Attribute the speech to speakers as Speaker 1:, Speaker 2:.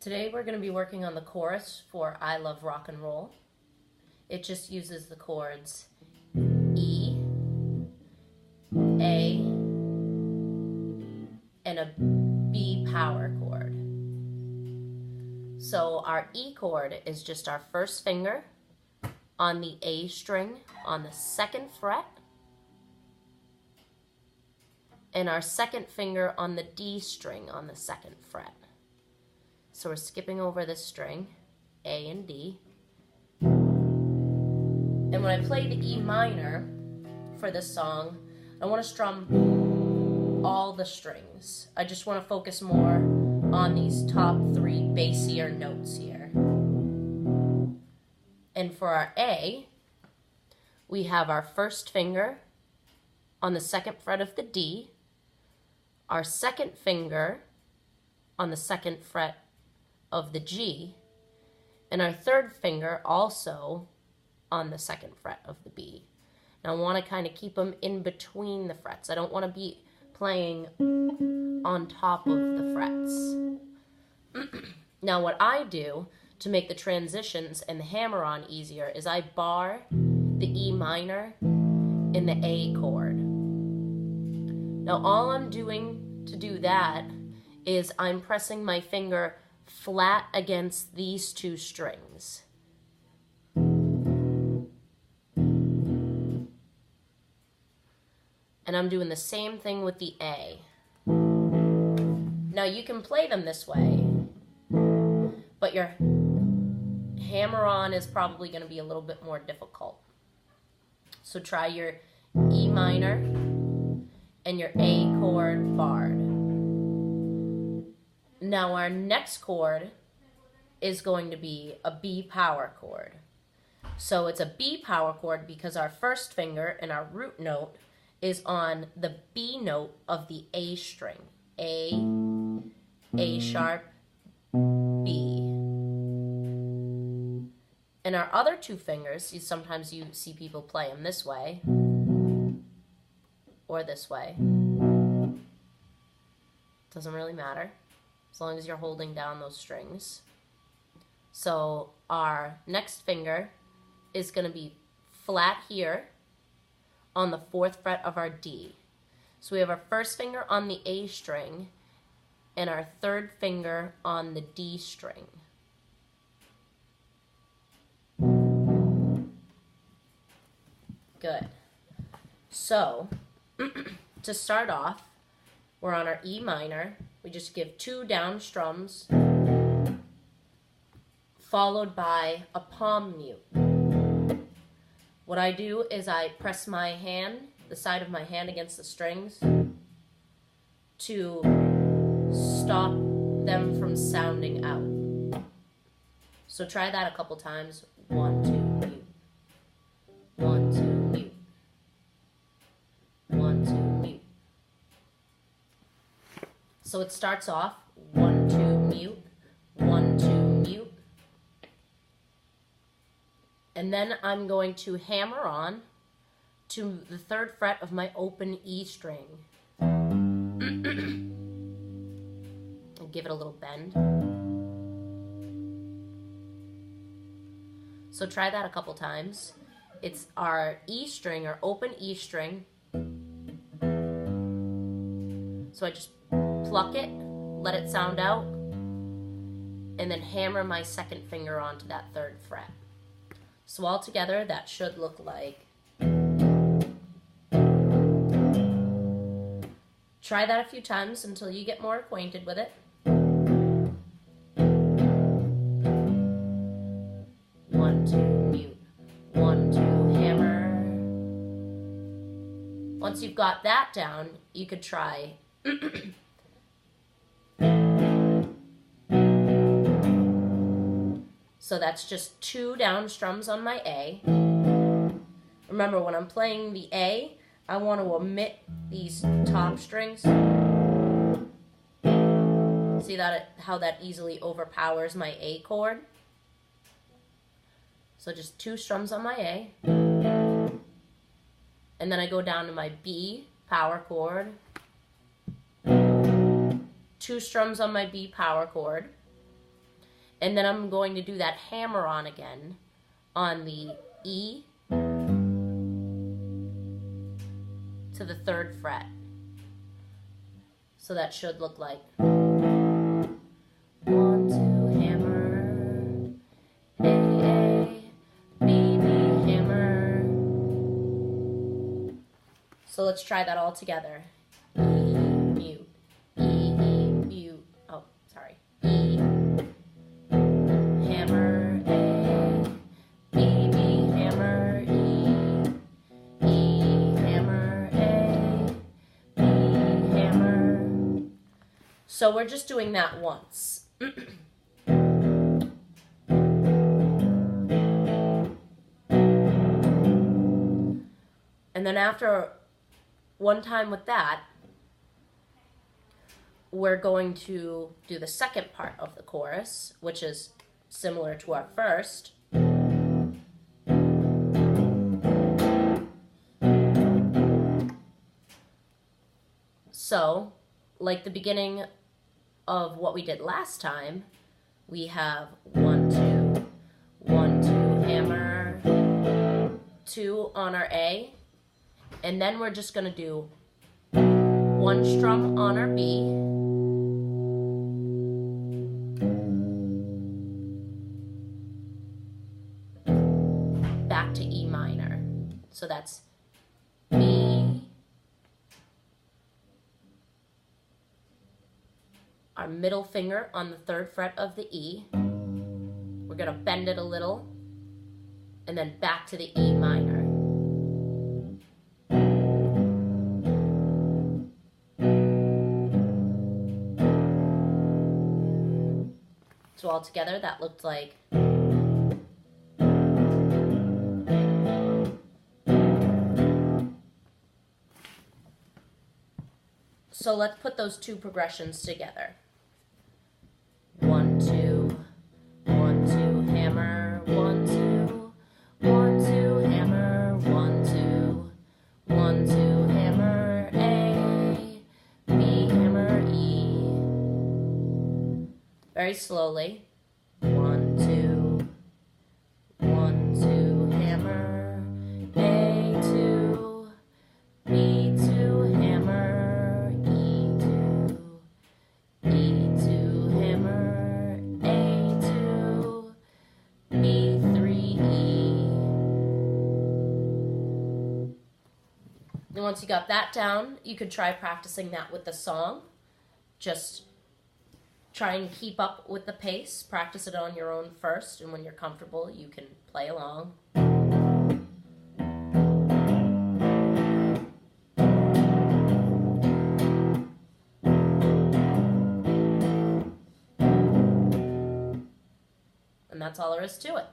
Speaker 1: Today we're going to be working on the chorus for I Love Rock and Roll. It just uses the chords E, A, and a B power chord. So our E chord is just our first finger on the A string on the second fret, and our second finger on the D string on the second fret. So we're skipping over this string, A and D. And when I play the E minor for this song, I want to strum all the strings. I just want to focus more on these top three bassier notes here. And for our A, we have our first finger on the second fret of the D, our second finger on the second fret of the G, and our third finger also on the second fret of the B. Now I want to kind of keep them in between the frets. I don't want to be playing on top of the frets. Now what I do to make the transitions and the hammer-on easier is I bar the E minor in the A chord. Now all I'm doing to do that is I'm pressing my finger flat against these two strings. And I'm doing the same thing with the A. Now you can play them this way, but your hammer-on is probably going to be a little bit more difficult. So try your E minor and your A chord barred. Now our next chord is going to be a B power chord. So it's a B power chord because our first finger and our root note is on the B note of the A string. A sharp, B. And our other two fingers, sometimes you see people play them this way or this way. Doesn't really matter, as long as you're holding down those strings. So our next finger is going to be flat here on the fourth fret of our D. So we have our first finger on the A string and our third finger on the D string. Good. So to start off, we're on our E minor. We just give two down strums followed by a palm mute. What I do is I press my hand, the side of my hand against the strings to stop them from sounding out. So try that a couple times. 1, 2, mute. 1, 2, mute. 1, 2, mute. So it starts off 1, 2, mute, 1, 2, mute. And then I'm going to hammer on to the third fret of my open E string. And give it a little bend. So try that a couple times. It's our E string, our open E string. So I just pluck it, let it sound out, and then hammer my second finger onto that third fret. So all together, that should look like. Try that a few times until you get more acquainted with it. 1, 2, mute. 1, 2, hammer. Once you've got that down, you could try So that's just two down strums on my A. Remember, when I'm playing the A, I want to omit these top strings. See how that easily overpowers my A chord? So just two strums on my A. And then I go down to my B power chord. Two strums on my B power chord. And then I'm going to do that hammer on again on the E to the 3rd fret. So that should look like 1, 2, hammer, A, B, B, hammer. So let's try that all together. E, mute, E, E, mute, oh, sorry, E, hammer, A, B, B, hammer, E, E, hammer, A, B, hammer. So we're just doing that once. And then after one time with that, we're going to do the second part of the chorus, which is similar to our first. So, like the beginning of what we did last time, we have 1, 2, 1, 2, hammer, 2 on our A, and then we're just going to do 1 strum on our B, back to E minor. So that's B, our middle finger on the 3rd fret of the E. We're going to bend it a little, and then back to the E minor. So all together, that looked like so let's put those two progressions together. 1, 2, 1, 2, hammer, 1, 2, 1, 2, hammer, 1, 2, 1, 2, hammer, A, B, hammer, E. Very slowly. 1, 2, 1, 2, hammer, A2, B2, hammer, E2, E2, hammer, A2, B3, E. And once you got that down, you could try practicing that with the song. Just try and keep up with the pace. Practice it on your own first, and when you're comfortable, you can play along. And that's all there is to it.